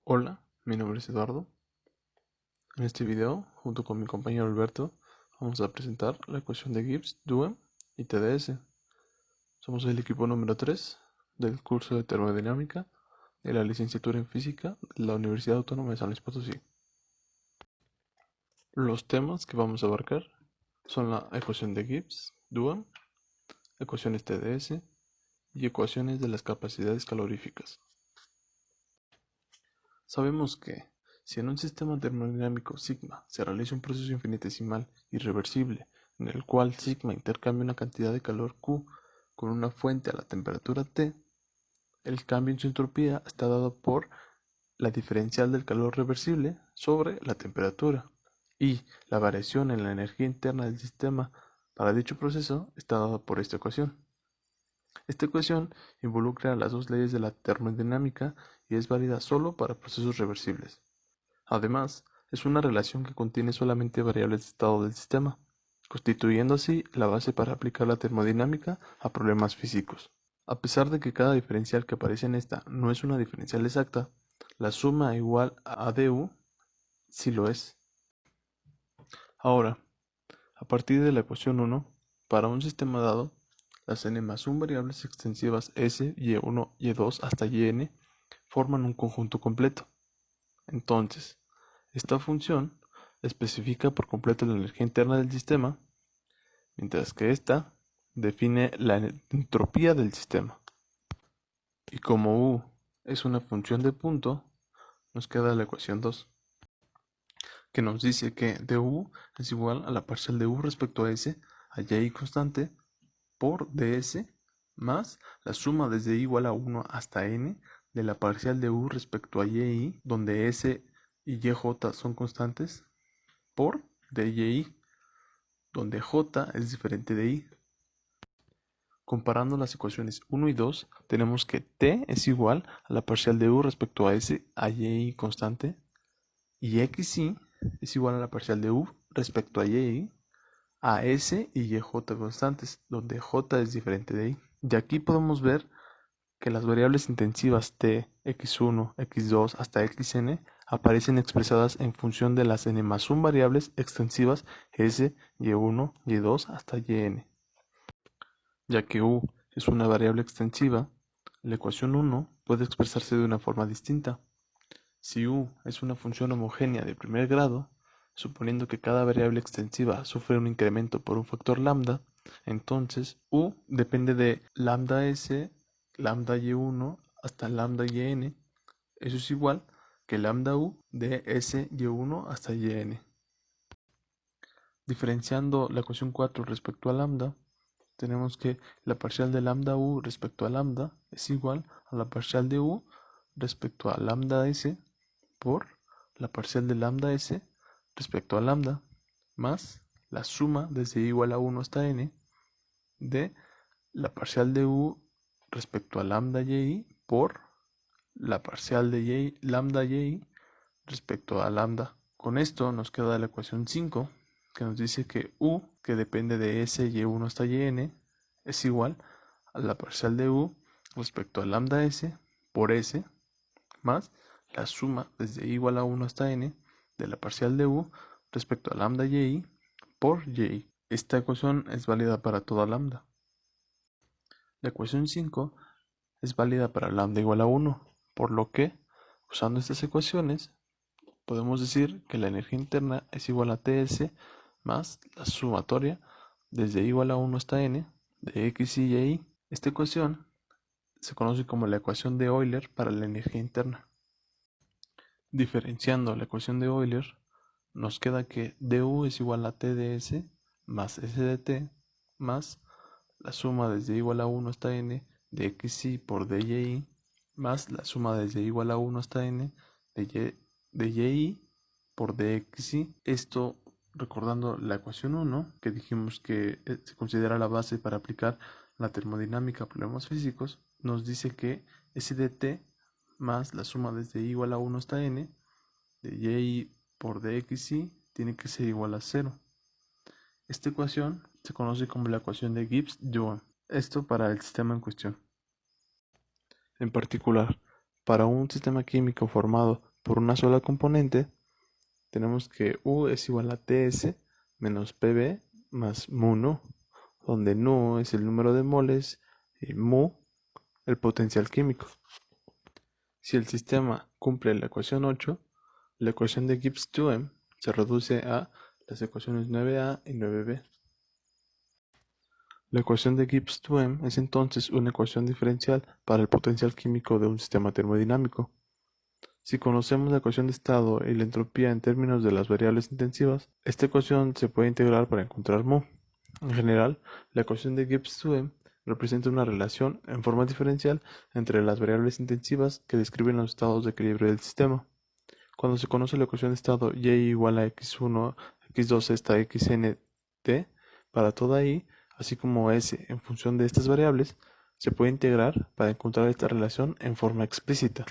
Hola, mi nombre es Eduardo. En este video, junto con mi compañero Alberto, vamos a presentar la ecuación de Gibbs, Duhem y TdS. Somos el equipo número 3 del curso de termodinámica de la licenciatura en física de la Universidad Autónoma de San Luis Potosí. Los temas que vamos a abarcar son la ecuación de Gibbs, Duhem, ecuaciones TdS y ecuaciones de las capacidades caloríficas. Sabemos que, si en un sistema termodinámico sigma se realiza un proceso infinitesimal irreversible en el cual sigma intercambia una cantidad de calor Q con una fuente a la temperatura T, el cambio en su entropía está dado por la diferencial del calor reversible sobre la temperatura, y la variación en la energía interna del sistema para dicho proceso está dada por esta ecuación. Esta ecuación involucra las dos leyes de la termodinámica y es válida solo para procesos reversibles. Además, es una relación que contiene solamente variables de estado del sistema, constituyendo así la base para aplicar la termodinámica a problemas físicos. A pesar de que cada diferencial que aparece en esta no es una diferencial exacta, la suma igual a du sí lo es. Ahora, a partir de la ecuación 1, para un sistema dado, las n más 1 variables extensivas s, y1, y2 hasta yn forman un conjunto completo. Entonces, esta función especifica por completo la energía interna del sistema, mientras que esta define la entropía del sistema. Y como u es una función de punto, nos queda la ecuación 2, que nos dice que du es igual a la parcial de u respecto a s, a y constante, por ds, más la suma desde y igual a 1 hasta n de la parcial de u respecto a y, donde s y yj son constantes, por dy, donde j es diferente de i. Comparando las ecuaciones 1 y 2, tenemos que t es igual a la parcial de u respecto a s, a y constante, y xy es igual a la parcial de u respecto a y, a s y yj constantes, donde j es diferente de i. De aquí podemos ver que las variables intensivas t, x1, x2 hasta xn aparecen expresadas en función de las n más 1 variables extensivas s, y1, y2 hasta yn. Ya que u es una variable extensiva, la ecuación 1 puede expresarse de una forma distinta. Si u es una función homogénea de primer grado, suponiendo que cada variable extensiva sufre un incremento por un factor lambda, entonces u depende de lambda s, lambda y1 hasta lambda yn. Eso es igual que lambda u de s y1 hasta yn. Diferenciando la ecuación 4 respecto a lambda, tenemos que la parcial de lambda u respecto a lambda es igual a la parcial de u respecto a lambda s por la parcial de lambda s respecto a lambda más la suma desde i igual a 1 hasta n de la parcial de u respecto a lambda y por la parcial de lambda y respecto a lambda. Con esto nos queda la ecuación 5, que nos dice que u, que depende de s y1 hasta yn, es igual a la parcial de u respecto a lambda s por s más la suma desde i igual a 1 hasta n de la parcial de u respecto a lambda y por y. Esta ecuación es válida para toda lambda. La ecuación 5 es válida para lambda igual a 1, por lo que, usando estas ecuaciones, podemos decir que la energía interna es igual a Ts más la sumatoria desde i igual a 1 hasta n de x y y. Esta ecuación se conoce como la ecuación de Euler para la energía interna. Diferenciando la ecuación de Euler, nos queda que du es igual a T de S más S de T más la suma desde i igual a 1 hasta n de xy por dy más la suma desde i igual a 1 hasta n de y por dxy. Esto recordando la ecuación 1, que dijimos que se considera la base para aplicar la termodinámica a problemas físicos, nos dice que S de T más la suma desde i igual a 1 hasta n de y por dxy tiene que ser igual a 0. Esta ecuación se conoce como la ecuación de Gibbs-Duhem. Esto para el sistema en cuestión. En particular, para un sistema químico formado por una sola componente, tenemos que U es igual a TS menos PB más mu nu, donde nu es el número de moles y mu el potencial químico. Si el sistema cumple la ecuación 8, la ecuación de Gibbs-Duhem se reduce a las ecuaciones 9a y 9b. La ecuación de Gibbs-Duhem es entonces una ecuación diferencial para el potencial químico de un sistema termodinámico. Si conocemos la ecuación de estado y la entropía en términos de las variables intensivas, esta ecuación se puede integrar para encontrar mu. En general, la ecuación de Gibbs-Duhem representa una relación en forma diferencial entre las variables intensivas que describen los estados de equilibrio del sistema. Cuando se conoce la ecuación de estado y igual a x1, x2 hasta xnt para toda i, así como s en función de estas variables, se puede integrar para encontrar esta relación en forma explícita.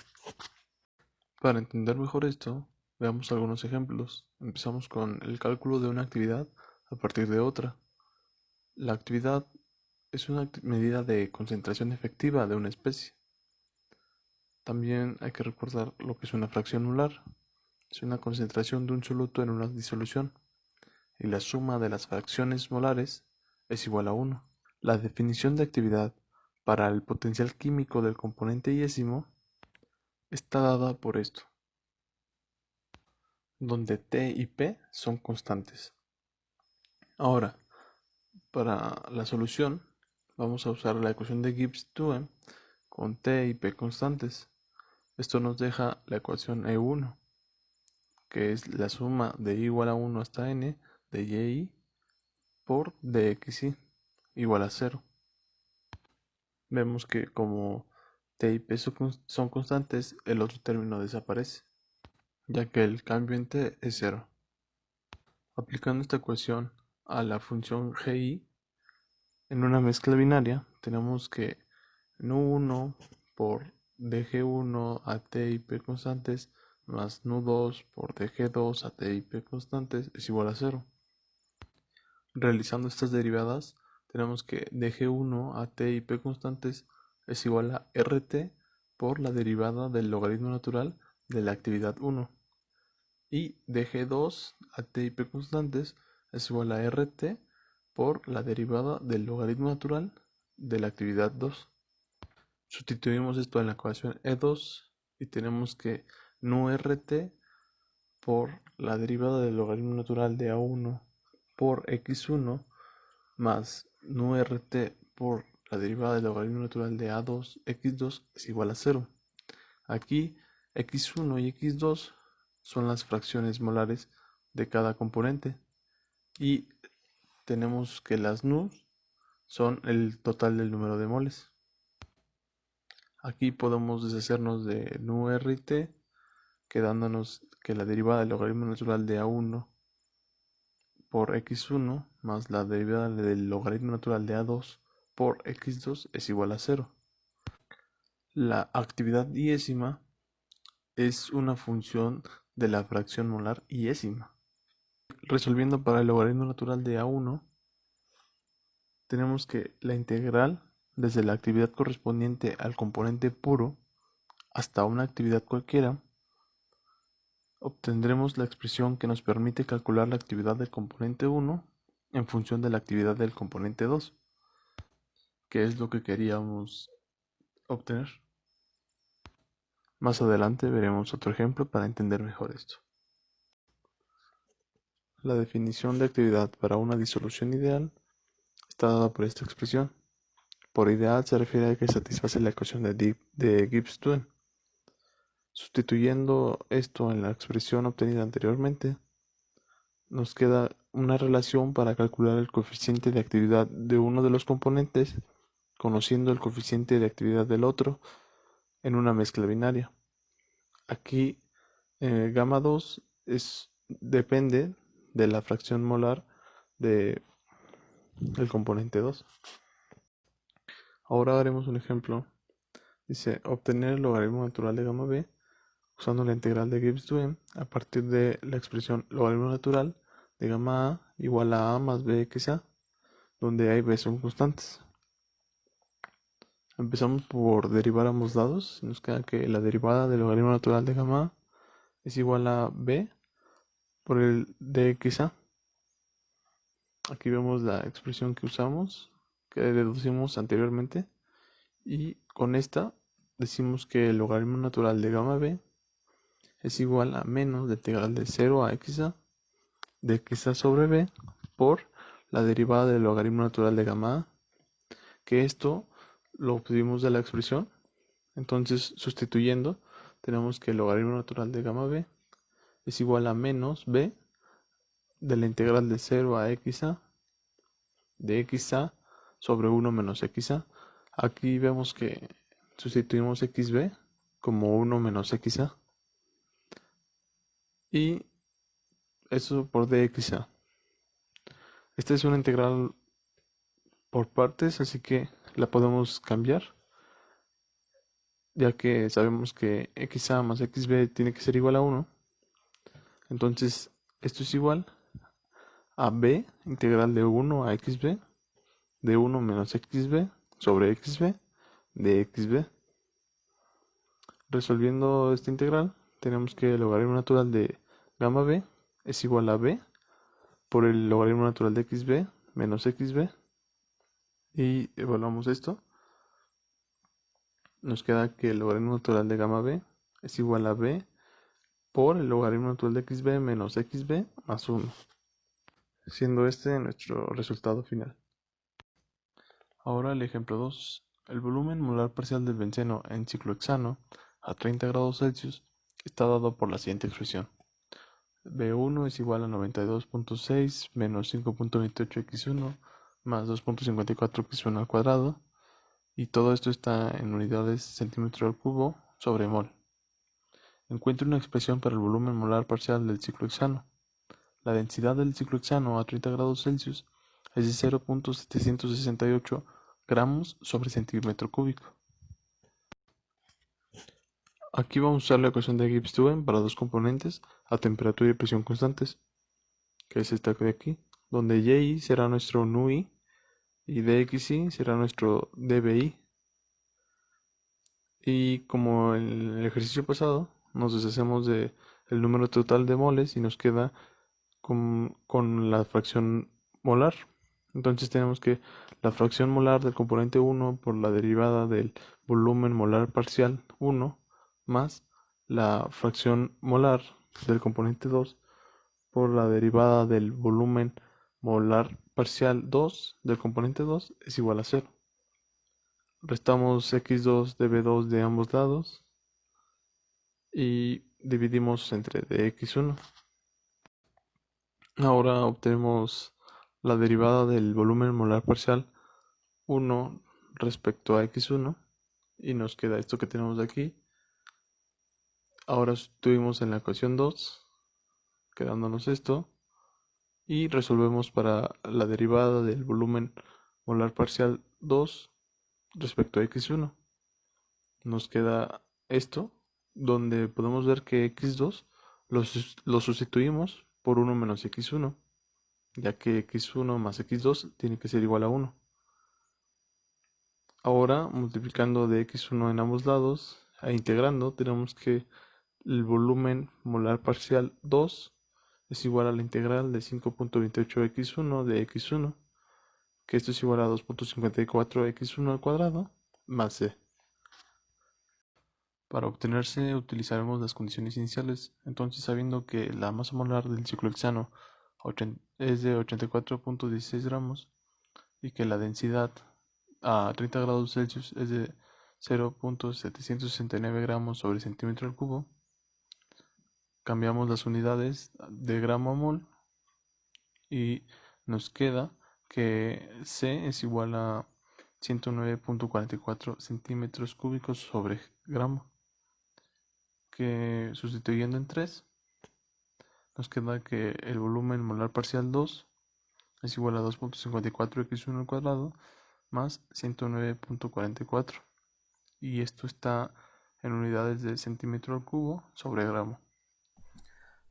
Para entender mejor esto, veamos algunos ejemplos. Empezamos con el cálculo de una actividad a partir de otra. La actividad es una medida de concentración efectiva de una especie. También hay que recordar lo que es una fracción molar. Es una concentración de un soluto en una disolución, y la suma de las fracciones molares es igual a 1. La definición de actividad para el potencial químico del componente yésimo está dada por esto, donde T y P son constantes. Ahora, para la solución, vamos a usar la ecuación de Gibbs-Duhem con T y P constantes. Esto nos deja la ecuación E1, que es la suma de i igual a 1 hasta n de y por dxy igual a 0. Vemos que como t y p son constantes, el otro término desaparece, ya que el cambio en t es 0. Aplicando esta ecuación a la función gi, en una mezcla binaria, tenemos que nu1 por dg1 a t y p constantes más nu2 por dg2 a t y p constantes es igual a 0. Realizando estas derivadas, tenemos que dg1 a t y p constantes es igual a rt por la derivada del logaritmo natural de la actividad 1. Y dg2 a t y p constantes es igual a rt por la derivada del logaritmo natural de la actividad 2. Sustituimos esto en la ecuación E2 y tenemos que nu rt por la derivada del logaritmo natural de a1 por x1 más nu rt por la derivada del logaritmo natural de a2 x2 es igual a 0. Aquí x1 y x2 son las fracciones molares de cada componente y tenemos que las nu son el total del número de moles. Aquí podemos deshacernos de nu rt, quedándonos que la derivada del logaritmo natural de a1 por x1 más la derivada del logaritmo natural de a2 por x2 es igual a 0. La actividad yésima es una función de la fracción molar yésima. Resolviendo para el logaritmo natural de a1, tenemos que la integral desde la actividad correspondiente al componente puro hasta una actividad cualquiera, obtendremos la expresión que nos permite calcular la actividad del componente 1 en función de la actividad del componente 2, que es lo que queríamos obtener. Más adelante veremos otro ejemplo para entender mejor esto. La definición de actividad para una disolución ideal está dada por esta expresión. Por ideal se refiere a que satisface la ecuación de Gibbs-Duhem. Sustituyendo esto en la expresión obtenida anteriormente, nos queda una relación para calcular el coeficiente de actividad de uno de los componentes, conociendo el coeficiente de actividad del otro en una mezcla binaria. Aquí gamma 2 depende de la fracción molar del componente 2. Ahora haremos un ejemplo. Dice, obtener el logaritmo natural de gamma b usando la integral de Gibbs-Duhem a partir de la expresión logaritmo natural de gamma a igual a más b x a, donde a y b son constantes. Empezamos por derivar ambos lados. Nos queda que la derivada del logaritmo natural de gamma a es igual a b por el dxa. Aquí vemos la expresión que usamos, que deducimos anteriormente, y con esta decimos que el logaritmo natural de gamma b es igual a menos la integral de 0 a xa de xa sobre b por la derivada del logaritmo natural de gamma a, que esto lo obtuvimos de la expresión. Entonces, sustituyendo, tenemos que el logaritmo natural de gamma b es igual a menos b de la integral de 0 a xa de xa sobre 1 menos xa. Aquí vemos que sustituimos xb como 1 menos xa y eso por dxa. Esta es una integral por partes, así que la podemos cambiar, ya que sabemos que xa más xb tiene que ser igual a 1. Entonces, esto es igual a b integral de 1 a xb de 1 menos xb sobre xb de xb. Resolviendo esta integral, tenemos que el logaritmo natural de gamma b es igual a b por el logaritmo natural de xb menos xb. Y evaluamos esto. Nos queda que el logaritmo natural de gamma b es igual a b por el logaritmo natural de xb menos xb más 1, siendo este nuestro resultado final. Ahora el ejemplo 2. El volumen molar parcial del benceno en ciclohexano a 30 grados Celsius está dado por la siguiente expresión. B1 es igual a 92.6 menos 5.28x1 más 2.54x1 al cuadrado, y todo esto está en unidades centímetro al cubo sobre mol. Encuentre una expresión para el volumen molar parcial del ciclohexano. La densidad del ciclohexano a 30 grados Celsius es de 0.768 gramos sobre centímetro cúbico. Aquí vamos a usar la ecuación de Gibbs-Duhem para dos componentes a temperatura y presión constantes, que es esta de aquí, donde y será nuestro nu-i y dxi será nuestro dbi. Y como en el ejercicio pasado, nos deshacemos del número total de moles y nos queda con la fracción molar. Entonces tenemos que la fracción molar del componente 1 por la derivada del volumen molar parcial 1 más la fracción molar del componente 2 por la derivada del volumen molar parcial 2 del componente 2 es igual a 0. Restamos x2 de b2 de ambos lados y dividimos entre dx1. Ahora obtenemos la derivada del volumen molar parcial 1 respecto a x1 y nos queda esto que tenemos de aquí. Ahora sustituimos en la ecuación 2, quedándonos esto, y resolvemos para la derivada del volumen molar parcial 2 respecto a x1. Nos queda esto, donde podemos ver que x2 lo sustituimos por 1 menos x1, ya que x1 más x2 tiene que ser igual a 1. Ahora, multiplicando de x1 en ambos lados e integrando, tenemos que el volumen molar parcial 2 es igual a la integral de 5.28x1 de x1, que esto es igual a 2.54x1 al cuadrado más c. Para obtenerse utilizaremos las condiciones iniciales. Entonces, sabiendo que la masa molar del ciclohexano es de 84.16 gramos y que la densidad a 30 grados Celsius es de 0.769 gramos sobre centímetro al cubo, cambiamos las unidades de gramo a mol y nos queda que C es igual a 109.44 centímetros cúbicos sobre gramo, que sustituyendo en 3 nos queda que el volumen molar parcial 2 es igual a 2.54x1 al cuadrado más 109.44, y esto está en unidades de centímetro al cubo sobre gramo.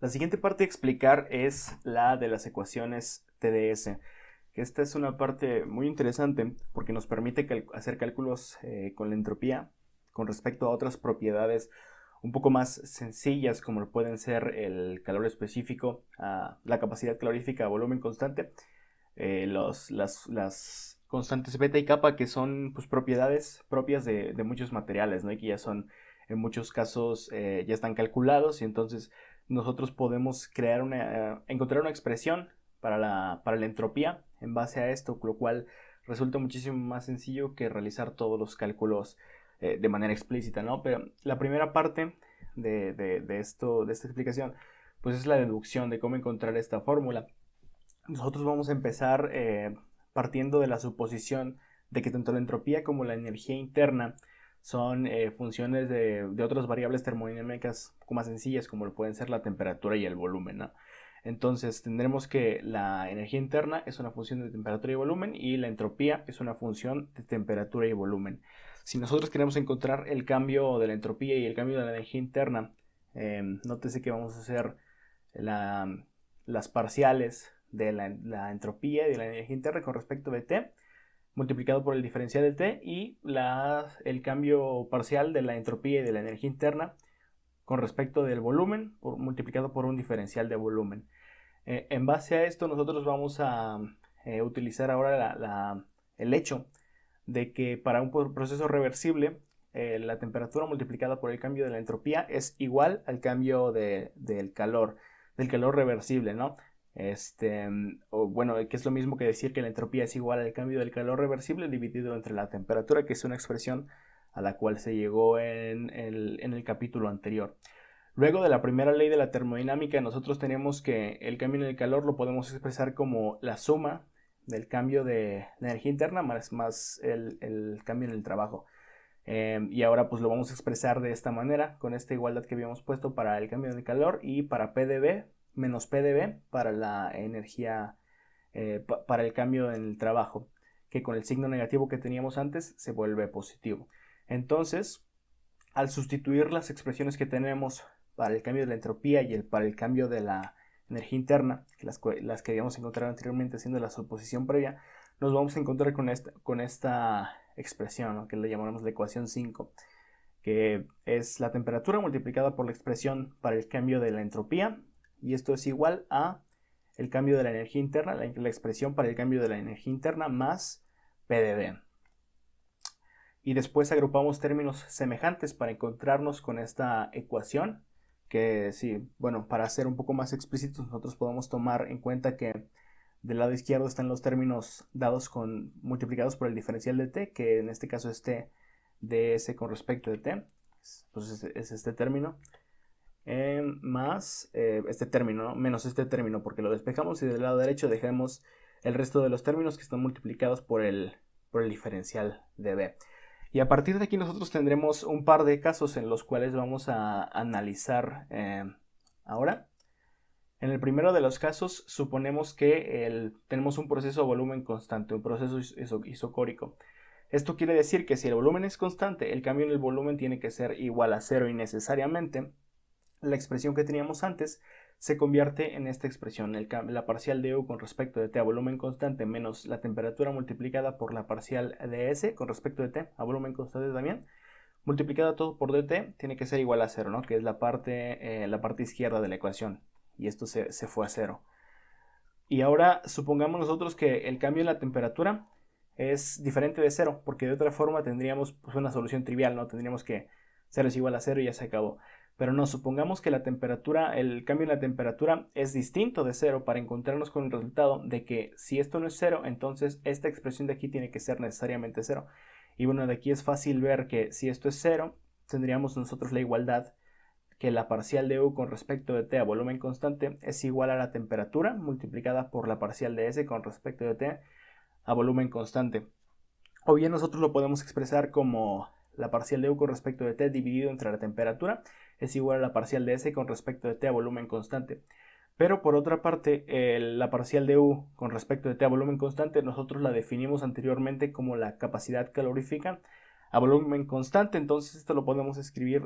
La siguiente parte a explicar es la de las ecuaciones TDS, que esta es una parte muy interesante porque nos permite hacer cálculos con la entropía con respecto a otras propiedades un poco más sencillas, como lo pueden ser el calor específico, la capacidad calorífica a volumen constante, las constantes beta y kappa, que son pues propiedades propias de muchos materiales, ¿no? Y que ya son en muchos casos ya están calculados, y entonces nosotros podemos encontrar una expresión para la entropía en base a esto, lo cual resulta muchísimo más sencillo que realizar todos los cálculos de manera explícita, ¿no? Pero la primera parte de esta explicación, pues es la deducción de cómo encontrar esta fórmula. Nosotros vamos a empezar partiendo de la suposición de que tanto la entropía como la energía interna son funciones de otras variables termodinámicas un poco más sencillas, como lo pueden ser la temperatura y el volumen, ¿no? Entonces tendremos que la energía interna es una función de temperatura y volumen, y la entropía es una función de temperatura y volumen. Si nosotros queremos encontrar el cambio de la entropía y el cambio de la energía interna, nótese que vamos a hacer las parciales de la entropía y de la energía interna con respecto de T, multiplicado por el diferencial de T, y el cambio parcial de la entropía y de la energía interna con respecto del volumen multiplicado por un diferencial de volumen. En base a esto nosotros vamos a utilizar ahora el hecho de que para un proceso reversible la temperatura multiplicada por el cambio de la entropía es igual al cambio del calor reversible, ¿no? O bueno, que es lo mismo que decir que la entropía es igual al cambio del calor reversible dividido entre la temperatura, que es una expresión a la cual se llegó en el capítulo anterior. Luego de la primera ley de la termodinámica, nosotros tenemos que el cambio en el calor lo podemos expresar como la suma del cambio de la energía interna más el cambio en el trabajo. Y ahora pues lo vamos a expresar de esta manera, con esta igualdad que habíamos puesto para el cambio en el calor, y para PdV menos PdV para la energía, para el cambio en el trabajo, que con el signo negativo que teníamos antes se vuelve positivo. Entonces, al sustituir las expresiones que tenemos para el cambio de la entropía y para el cambio de la energía interna, las que habíamos encontrado anteriormente haciendo la suposición previa, nos vamos a encontrar con esta expresión, ¿no? Que le llamamos la ecuación 5, que es la temperatura multiplicada por la expresión para el cambio de la entropía, y esto es igual a el cambio de la energía interna, la expresión para el cambio de la energía interna más PdV. Y después agrupamos términos semejantes para encontrarnos con esta ecuación, que sí, bueno, para ser un poco más explícitos, nosotros podemos tomar en cuenta que del lado izquierdo están los términos multiplicados por el diferencial de t, que en este caso es t ds con respecto de t, pues es este término, más este término, ¿no? Menos este término, porque lo despejamos, y del lado derecho dejamos el resto de los términos que están multiplicados por el diferencial de b. Y a partir de aquí nosotros tendremos un par de casos en los cuales vamos a analizar ahora. En el primero de los casos suponemos que tenemos un proceso a volumen constante, un proceso isocórico. Esto quiere decir que si el volumen es constante, el cambio en el volumen tiene que ser igual a cero, y necesariamente la expresión que teníamos antes se convierte en esta expresión, la parcial de U con respecto de T a volumen constante menos la temperatura multiplicada por la parcial de S con respecto de T a volumen constante también, multiplicada todo por dt, tiene que ser igual a 0, ¿no? Que es la parte izquierda de la ecuación, y esto se fue a 0. Y ahora supongamos nosotros que el cambio en la temperatura es diferente de 0, porque de otra forma tendríamos pues una solución trivial, ¿no? Tendríamos que 0 es igual a 0 y ya se acabó. Pero no, supongamos que el cambio en la temperatura es distinto de 0, para encontrarnos con el resultado de que si esto no es 0, entonces esta expresión de aquí tiene que ser necesariamente 0. Y bueno, de aquí es fácil ver que si esto es 0, tendríamos nosotros la igualdad que la parcial de U con respecto de T a volumen constante es igual a la temperatura multiplicada por la parcial de S con respecto de T a volumen constante. O bien nosotros lo podemos expresar como la parcial de U con respecto de T dividido entre la temperatura es igual a la parcial de S con respecto de T a volumen constante. Pero por otra parte, la parcial de U con respecto de T a volumen constante nosotros la definimos anteriormente como la capacidad calorífica a volumen constante. Entonces esto lo podemos escribir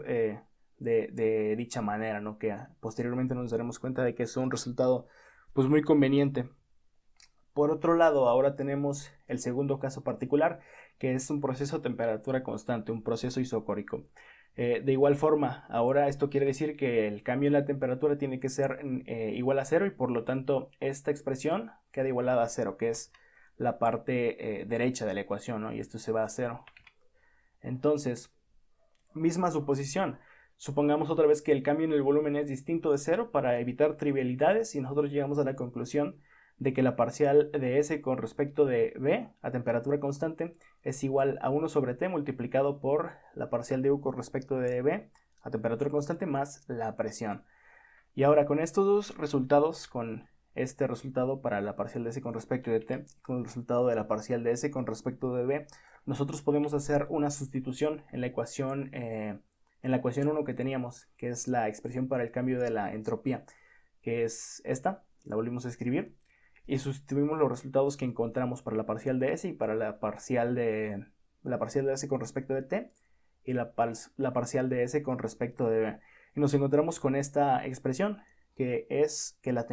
de dicha manera, ¿no? Que posteriormente nos daremos cuenta de que es un resultado pues muy conveniente. Por otro lado, ahora tenemos el segundo caso particular, que es un proceso a temperatura constante, un proceso isocórico. De igual forma, ahora esto quiere decir que el cambio en la temperatura tiene que ser igual a cero y por lo tanto esta expresión queda igualada a cero, que es la parte derecha de la ecuación, ¿no? Y esto se va a cero. Entonces, misma suposición. Supongamos otra vez que el cambio en el volumen es distinto de cero para evitar trivialidades y nosotros llegamos a la conclusión de que la parcial de S con respecto de B a temperatura constante es igual a 1 sobre T multiplicado por la parcial de U con respecto de B a temperatura constante más la presión. Y ahora con estos dos resultados, con este resultado para la parcial de S con respecto de T, con el resultado de la parcial de S con respecto de B, nosotros podemos hacer una sustitución en la ecuación 1 que teníamos, que es la expresión para el cambio de la entropía, que es esta, la volvimos a escribir, y sustituimos los resultados que encontramos para la parcial de S y para la parcial de S con respecto de T y la parcial de S con respecto de B. Y nos encontramos con esta expresión, que es que la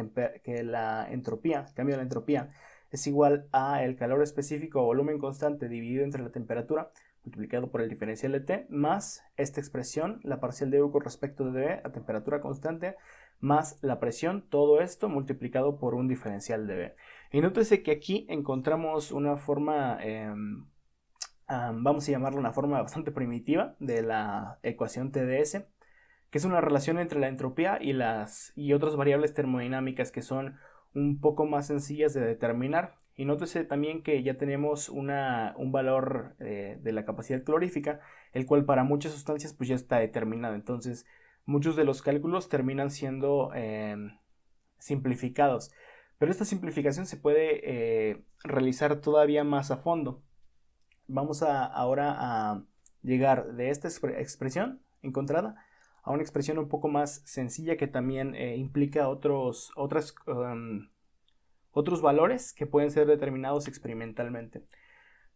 entropía, el cambio de la entropía, es igual a el calor específico o volumen constante dividido entre la temperatura multiplicado por el diferencial de T, más esta expresión, la parcial de U con respecto de B a temperatura constante, más la presión, todo esto multiplicado por un diferencial de B. Y nótese que aquí encontramos una forma, vamos a llamarla una forma bastante primitiva de la ecuación TdS, que es una relación entre la entropía y otras variables termodinámicas que son un poco más sencillas de determinar. Y nótese también que ya tenemos un valor de la capacidad calorífica, el cual para muchas sustancias pues ya está determinado. Entonces muchos de los cálculos terminan siendo simplificados. Pero esta simplificación se puede realizar todavía más a fondo. Vamos ahora a llegar de esta expresión encontrada a una expresión un poco más sencilla que también implica otros valores que pueden ser determinados experimentalmente.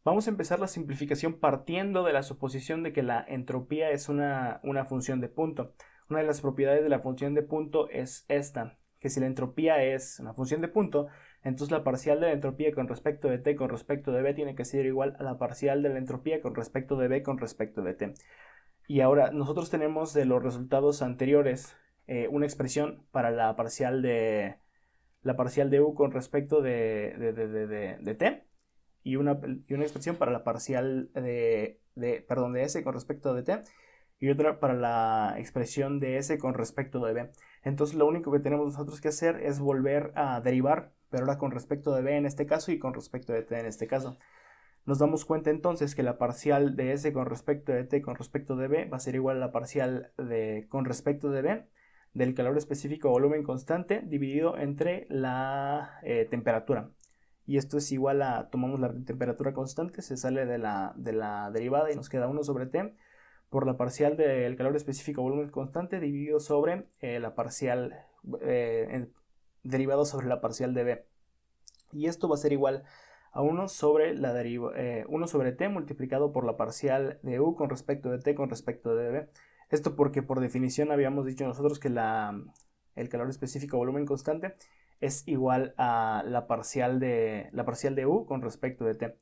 Vamos a empezar la simplificación partiendo de la suposición de que la entropía es una función de punto. Una de las propiedades de la función de punto es esta, que si la entropía es una función de punto, entonces la parcial de la entropía con respecto de T con respecto de B tiene que ser igual a la parcial de la entropía con respecto de B con respecto de T. Y ahora nosotros tenemos de los resultados anteriores una expresión para la parcial de U con respecto de T y una expresión para la parcial de S con respecto de T y otra para la expresión de S con respecto de B. Entonces lo único que tenemos nosotros que hacer es volver a derivar, pero ahora con respecto de B en este caso y con respecto de T en este caso. Nos damos cuenta entonces que la parcial de S con respecto de T con respecto de B va a ser igual a la parcial con respecto de B del calor específico o volumen constante dividido entre la temperatura. Y esto es igual a, tomamos la temperatura constante, se sale de la derivada y nos queda 1 sobre T por la parcial del calor específico o volumen constante dividido sobre la parcial derivado sobre la parcial de B. Y esto va a ser igual a 1 sobre 1 sobre T multiplicado por la parcial de U con respecto de T con respecto de B. Esto porque por definición habíamos dicho nosotros que el calor específico o volumen constante es igual a la parcial de U con respecto de T.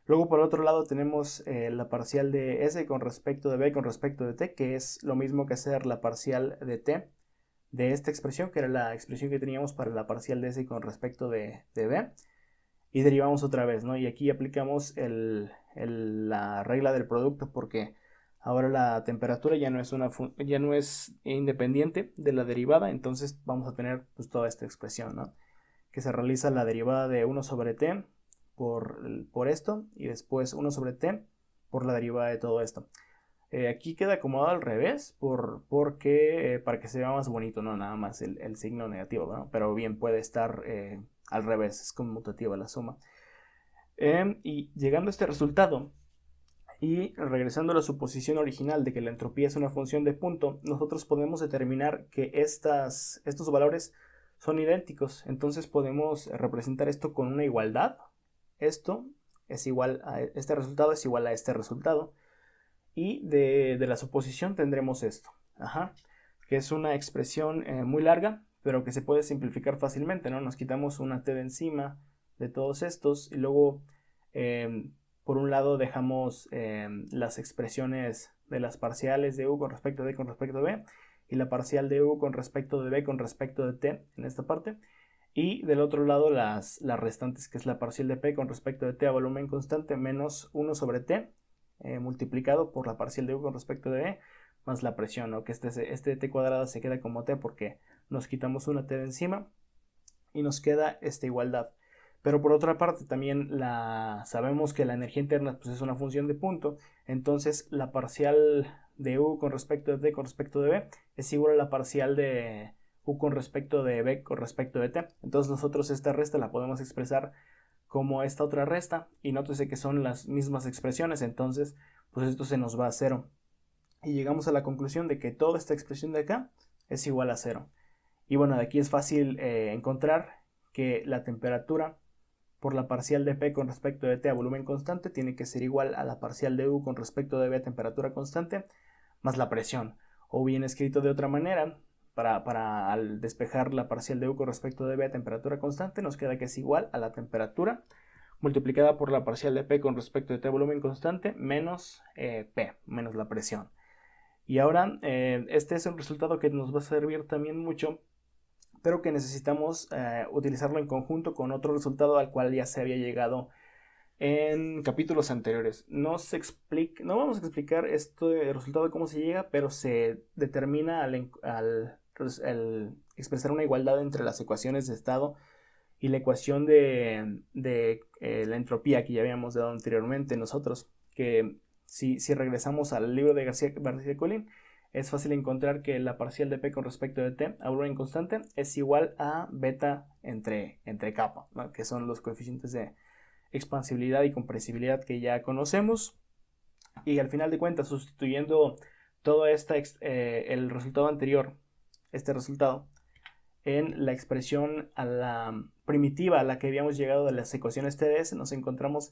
Luego por otro lado tenemos la parcial de S con respecto de B con respecto de T, que es lo mismo que hacer la parcial de T de esta expresión, que era la expresión que teníamos para la parcial de S con respecto de B. Y derivamos otra vez, ¿no? Y aquí aplicamos la regla del producto porque ahora la temperatura ya no es independiente de la derivada, entonces vamos a tener pues toda esta expresión, ¿no? Que se realiza la derivada de 1 sobre t por esto y después 1 sobre t por la derivada de todo esto. Aquí queda acomodado al revés porque para que se vea más bonito, no nada más el signo negativo, ¿no? Pero bien puede estar al revés, es conmutativa la suma. Y llegando a este resultado y regresando a la suposición original de que la entropía es una función de punto, nosotros podemos determinar que estos valores son idénticos. Entonces podemos representar esto con una igualdad. Esto es igual a este resultado, es igual a este resultado. Y de la suposición tendremos esto, que es una expresión muy larga, pero que se puede simplificar fácilmente, ¿no? Nos quitamos una t de encima de todos estos y luego por un lado dejamos las expresiones de las parciales de u con respecto a d con respecto a b, y la parcial de u con respecto de b con respecto de t en esta parte, y del otro lado las restantes, que es la parcial de p con respecto de t a volumen constante menos 1 sobre t multiplicado por la parcial de u con respecto de b más la presión, ¿no? Que este t cuadrada se queda como t porque nos quitamos una t de encima y nos queda esta igualdad. Pero por otra parte también sabemos que la energía interna pues, es una función de punto, entonces la parcial de u con respecto de t con respecto de b es igual a la parcial de u con respecto de b con respecto de t. Entonces nosotros esta resta la podemos expresar como esta otra resta, y nótese que son las mismas expresiones, entonces pues esto se nos va a cero. Y llegamos a la conclusión de que toda esta expresión de acá es igual a cero. Y bueno, de aquí es fácil encontrar que la temperatura por la parcial de P con respecto de T a volumen constante tiene que ser igual a la parcial de U con respecto de B a temperatura constante más la presión. O bien escrito de otra manera, al despejar la parcial de U con respecto de B a temperatura constante, nos queda que es igual a la temperatura multiplicada por la parcial de P con respecto de T a volumen constante menos P, menos la presión. Y ahora, este es un resultado que nos va a servir también mucho, pero que necesitamos utilizarlo en conjunto con otro resultado al cual ya se había llegado en capítulos anteriores. No vamos a explicar este resultado cómo se llega, pero se determina al expresar una igualdad entre las ecuaciones de estado y la ecuación de la entropía que ya habíamos dado anteriormente nosotros, que si regresamos al libro de García Colín, es fácil encontrar que la parcial de P con respecto de T a volumen constante es igual a beta entre kappa, ¿no? Que son los coeficientes de expansibilidad y compresibilidad que ya conocemos. Y al final de cuentas, sustituyendo todo el resultado anterior, este resultado, en la expresión a la primitiva a la que habíamos llegado de las ecuaciones TdS, nos encontramos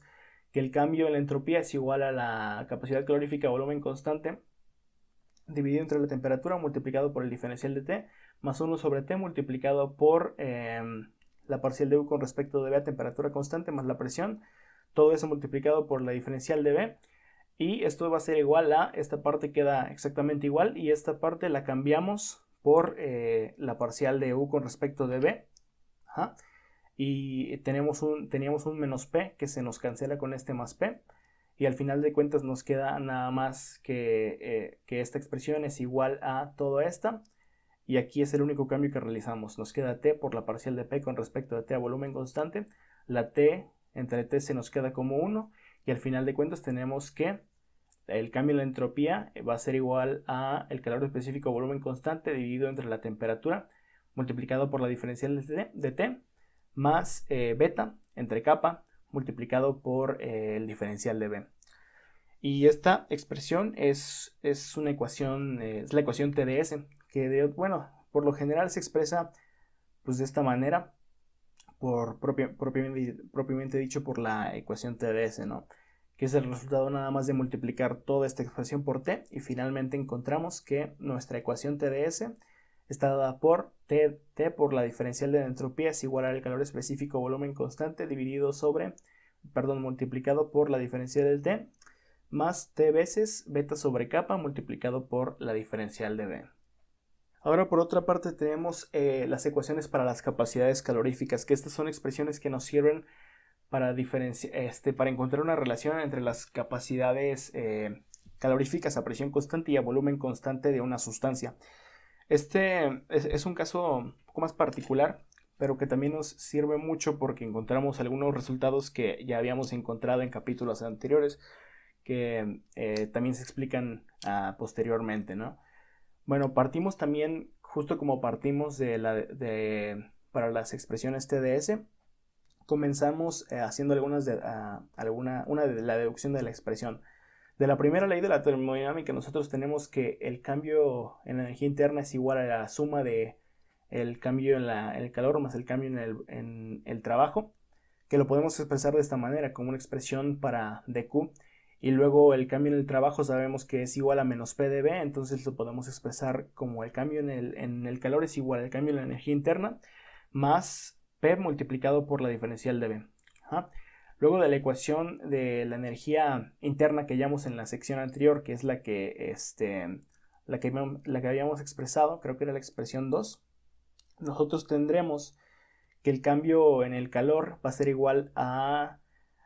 que el cambio en la entropía es igual a la capacidad calorífica a volumen constante dividido entre la temperatura multiplicado por el diferencial de T más 1 sobre T multiplicado por la parcial de U con respecto de B a temperatura constante más la presión, todo eso multiplicado por la diferencial de B, y esto va a ser igual a, esta parte queda exactamente igual y esta parte la cambiamos por la parcial de U con respecto de B. Ajá. Y teníamos un menos P que se nos cancela con este más P, y al final de cuentas nos queda nada más que esta expresión es igual a toda esta, y aquí es el único cambio que realizamos. Nos queda T por la parcial de P con respecto a T a volumen constante, la T entre T se nos queda como 1, y al final de cuentas tenemos que el cambio en la entropía va a ser igual a el calor específico volumen constante dividido entre la temperatura multiplicado por la diferencial de T más beta entre kappa multiplicado por el diferencial de B. Y esta expresión es una ecuación, es la ecuación TdS, que bueno, por lo general se expresa pues de esta manera, propiamente dicho por la ecuación TdS, ¿no? Que es el resultado nada más de multiplicar toda esta expresión por T, y finalmente encontramos que nuestra ecuación TdS está dada por T por la diferencial de la entropía es igual al calor específico volumen constante multiplicado por la diferencial del T más T veces beta sobre kappa multiplicado por la diferencial de B. Ahora por otra parte tenemos las ecuaciones para las capacidades caloríficas, que estas son expresiones que nos sirven para encontrar una relación entre las capacidades caloríficas a presión constante y a volumen constante de una sustancia. Este es un caso un poco más particular, pero que también nos sirve mucho porque encontramos algunos resultados que ya habíamos encontrado en capítulos anteriores, que también se explican posteriormente, ¿no? Bueno, partimos también, justo como partimos para las expresiones TdS, comenzamos haciendo una de la deducción de la expresión. De la primera ley de la termodinámica nosotros tenemos que el cambio en la energía interna es igual a la suma de el cambio en el calor más el cambio en el trabajo, que lo podemos expresar de esta manera como una expresión para dQ, y luego el cambio en el trabajo sabemos que es igual a menos P de B, entonces lo podemos expresar como el cambio en el calor es igual al cambio en la energía interna más P multiplicado por la diferencial de B. Ajá. Luego de la ecuación de la energía interna que hallamos en la sección anterior, que es la que habíamos expresado, creo que era la expresión 2, nosotros tendremos que el cambio en el calor va a ser igual a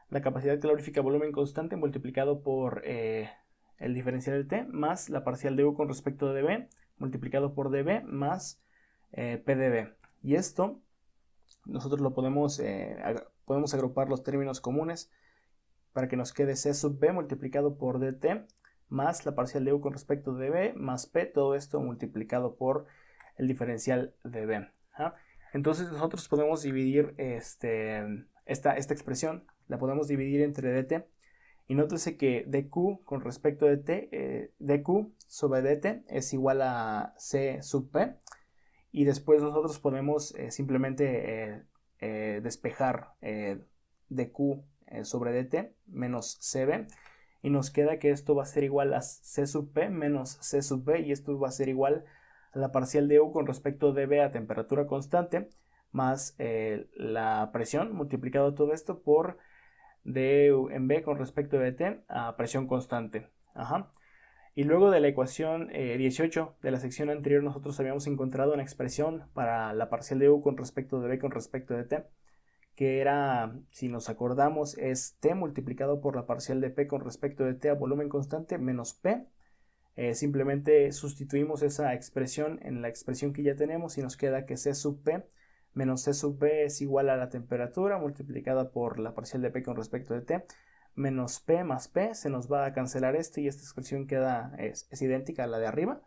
la capacidad calorífica volumen constante multiplicado por el diferencial de T más la parcial de U con respecto de B multiplicado por dB más P dB. Y esto nosotros lo podemos agrupar los términos comunes para que nos quede C sub B multiplicado por dt más la parcial de U con respecto de B más P, todo esto multiplicado por el diferencial de B. ¿Ah? Entonces nosotros podemos dividir esta expresión, la podemos dividir entre dt, y nótese que dq con respecto de t, dq sobre dt es igual a C sub P, y después nosotros podemos simplemente despejar dq sobre dt menos cb, y nos queda que esto va a ser igual a C sub P menos C sub B, y esto va a ser igual a la parcial de U con respecto de B a temperatura constante más la presión multiplicado todo esto por D en B con respecto de T a presión constante. Ajá. Y luego de la ecuación 18 de la sección anterior nosotros habíamos encontrado una expresión para la parcial de U con respecto de B con respecto de T, que era, si nos acordamos, es T multiplicado por la parcial de P con respecto de T a volumen constante menos P. Simplemente sustituimos esa expresión en la expresión que ya tenemos y nos queda que C sub P menos C sub B es igual a la temperatura multiplicada por la parcial de P con respecto de T menos P más P, se nos va a cancelar esto y esta expresión es idéntica a la de arriba,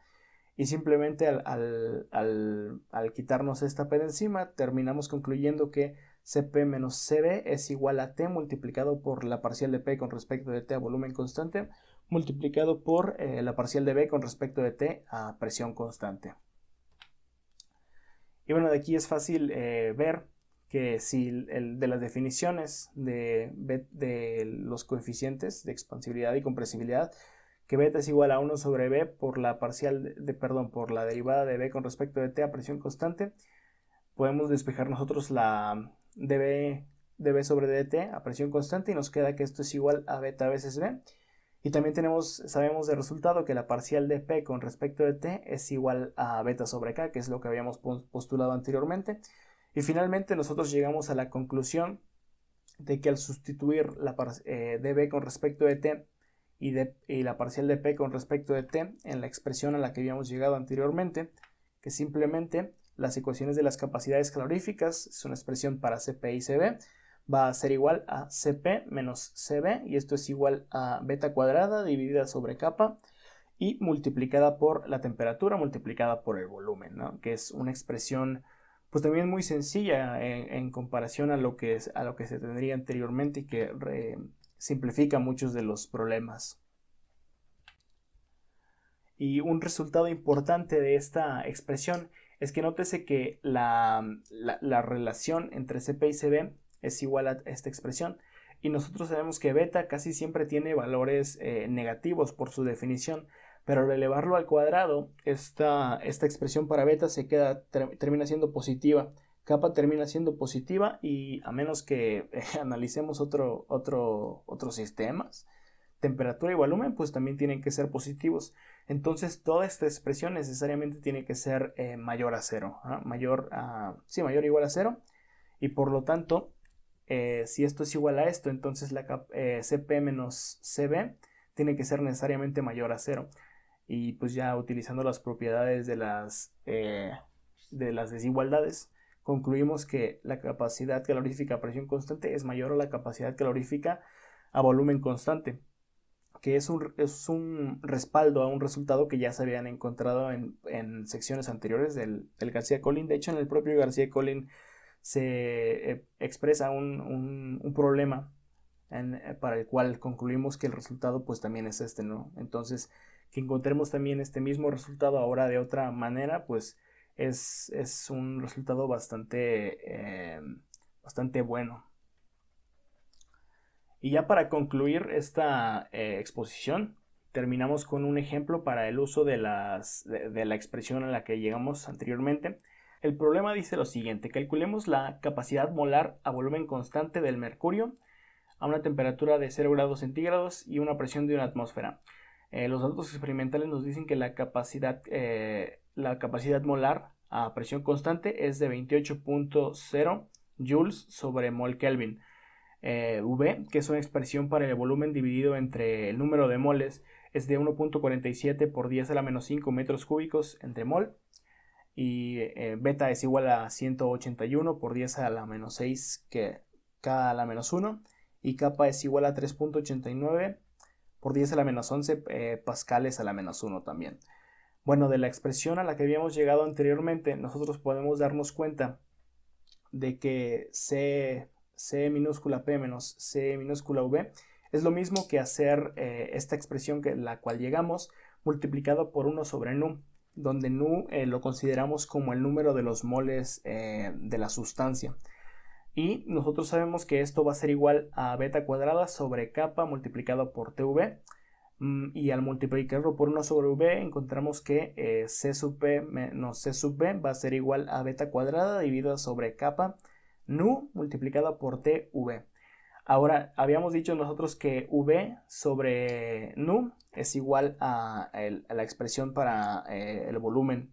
y simplemente al quitarnos esta P de encima terminamos concluyendo que Cp menos Cb es igual a T multiplicado por la parcial de P con respecto de T a volumen constante multiplicado por la parcial de B con respecto de T a presión constante. Y bueno, de aquí es fácil ver que si de las definiciones de los coeficientes de expansibilidad y compresibilidad, que beta es igual a 1 sobre B por la por la derivada de B con respecto de T a presión constante, podemos despejar nosotros la dB sobre dt a presión constante y nos queda que esto es igual a beta veces B. Y también sabemos de resultado que la parcial de P con respecto de T es igual a beta sobre K, que es lo que habíamos postulado anteriormente. Y finalmente nosotros llegamos a la conclusión de que al sustituir la dB con respecto de T y la parcial de P con respecto de T en la expresión a la que habíamos llegado anteriormente, que simplemente las ecuaciones de las capacidades caloríficas, es una expresión para Cp y Cb, va a ser igual a Cp menos Cb, y esto es igual a beta cuadrada dividida sobre kappa y multiplicada por la temperatura multiplicada por el volumen, ¿no? Que es una expresión pues también muy sencilla en comparación a lo que se tendría anteriormente, y que simplifica muchos de los problemas. Y un resultado importante de esta expresión es que nótese que la relación entre Cp y Cb es igual a esta expresión, y nosotros sabemos que beta casi siempre tiene valores negativos por su definición, pero al elevarlo al cuadrado esta expresión para beta termina siendo positiva, kappa termina siendo positiva, y a menos que analicemos otros sistemas, temperatura y volumen pues también tienen que ser positivos. Entonces toda esta expresión necesariamente tiene que ser mayor a 0, ¿eh? mayor o igual a 0, y por lo tanto si esto es igual a esto, entonces la Cp menos Cb tiene que ser necesariamente mayor a 0, y pues ya utilizando las propiedades de las desigualdades concluimos que la capacidad calorífica a presión constante es mayor a la capacidad calorífica a volumen constante, que es un respaldo a un resultado que ya se habían encontrado en secciones anteriores del García-Collin. De hecho, en el propio García-Collin se expresa un problema para el cual concluimos que el resultado pues también es este, ¿no? Entonces, que encontremos también este mismo resultado ahora de otra manera, pues es un resultado bastante bueno. Y ya para concluir esta exposición, terminamos con un ejemplo para el uso de la expresión a la que llegamos anteriormente. El problema dice lo siguiente: calculemos la capacidad molar a volumen constante del mercurio a una temperatura de 0 grados centígrados y una presión de una atmósfera. Los datos experimentales nos dicen que la capacidad molar a presión constante es de 28.0 joules sobre mol Kelvin. V, que es una expresión para el volumen dividido entre el número de moles, es de 1.47 por 10 a la menos 5 metros cúbicos entre mol. Y beta es igual a 181 por 10 a la menos 6 que K a la menos 1. Y kappa es igual a 3.89 por 10 a la menos 11 pascales a la menos 1 también. Bueno, de la expresión a la que habíamos llegado anteriormente, nosotros podemos darnos cuenta de que C minúscula P menos C minúscula V es lo mismo que hacer esta expresión que la cual llegamos multiplicado por 1 sobre nu, donde nu lo consideramos como el número de los moles de la sustancia. Y nosotros sabemos que esto va a ser igual a beta cuadrada sobre kappa multiplicado por TV. Y al multiplicarlo por 1 sobre V encontramos que C sub P menos C sub V va a ser igual a beta cuadrada dividido sobre kappa nu multiplicada por TV. Ahora, habíamos dicho nosotros que V sobre nu es igual a la expresión para el volumen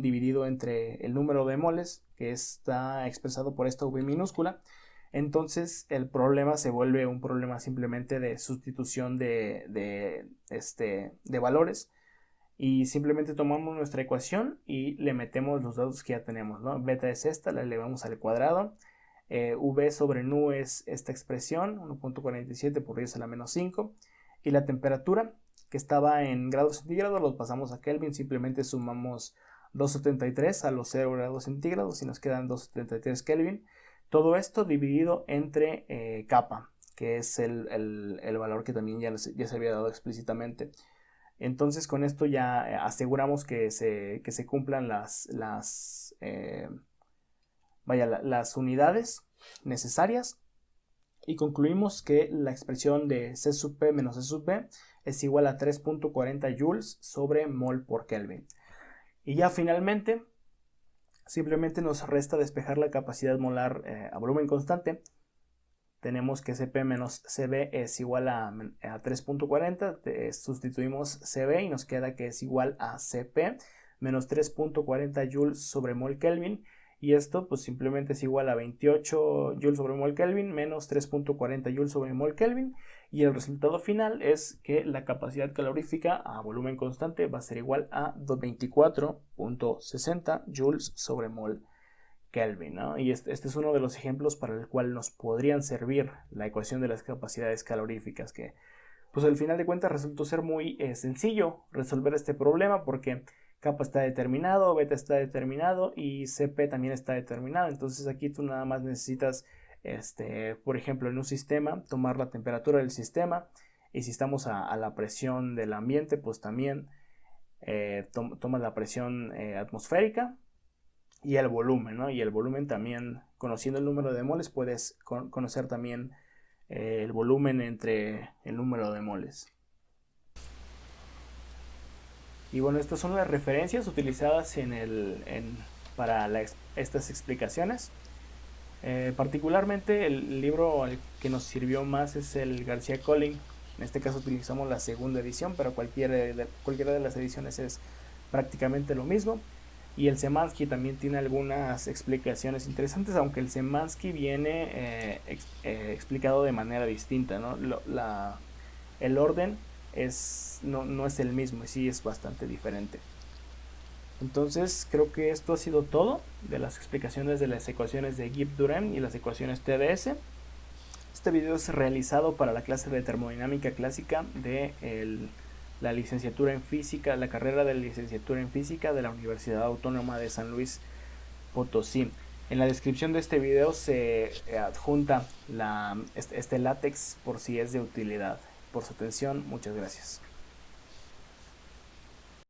dividido entre el número de moles, que está expresado por esta V minúscula. Entonces el problema se vuelve un problema simplemente de sustitución de valores, y simplemente tomamos nuestra ecuación y le metemos los datos que ya tenemos, ¿no? Beta es esta, la elevamos al cuadrado. V sobre nu es esta expresión, 1.47 por 10 a la menos 5. Y la temperatura, que estaba en grados centígrados, los pasamos a Kelvin. Simplemente sumamos 273 a los 0 grados centígrados y nos quedan 273 Kelvin. Todo esto dividido entre kappa, que es el valor que también ya se había dado explícitamente. Entonces con esto ya aseguramos que se cumplan las unidades necesarias, y concluimos que la expresión de C sub P menos C sub V es igual a 3.40 joules sobre mol por Kelvin. Y ya finalmente simplemente nos resta despejar la capacidad molar a volumen constante. Tenemos que Cp menos Cv es igual a 3.40, sustituimos Cv y nos queda que es igual a Cp menos 3.40 joules sobre mol Kelvin, y esto pues simplemente es igual a 28 joules sobre mol Kelvin menos 3.40 joules sobre mol Kelvin, y el resultado final es que la capacidad calorífica a volumen constante va a ser igual a 24.60 joules sobre mol Kelvin, ¿no? Y este es uno de los ejemplos para el cual nos podrían servir la ecuación de las capacidades caloríficas, que pues al final de cuentas resultó ser muy sencillo resolver este problema, porque kappa está determinado, beta está determinado y Cp también está determinado. Entonces aquí tú nada más necesitas, por ejemplo, en un sistema, tomar la temperatura del sistema, y si estamos a la presión del ambiente, pues también tomas la presión atmosférica y el volumen, ¿no? Y el volumen también, conociendo el número de moles, puedes conocer también el volumen entre el número de moles. Y bueno, estas son las referencias utilizadas para estas explicaciones. Particularmente el libro al que nos sirvió más es el García Colling. En este caso utilizamos la segunda edición, pero cualquiera de las ediciones es prácticamente lo mismo. Y el Szymanski también tiene algunas explicaciones interesantes, aunque el Szymanski viene explicado de manera distinta, ¿no? El orden no es el mismo, y sí es bastante diferente. Entonces creo que esto ha sido todo de las explicaciones de las ecuaciones de Gibbs-Durán y las ecuaciones TdS. Este video es realizado para la clase de termodinámica clásica de la licenciatura en física, la carrera de licenciatura en física de la Universidad Autónoma de San Luis Potosí. En la descripción de este video se adjunta este látex por si es de utilidad. Por su atención, muchas gracias.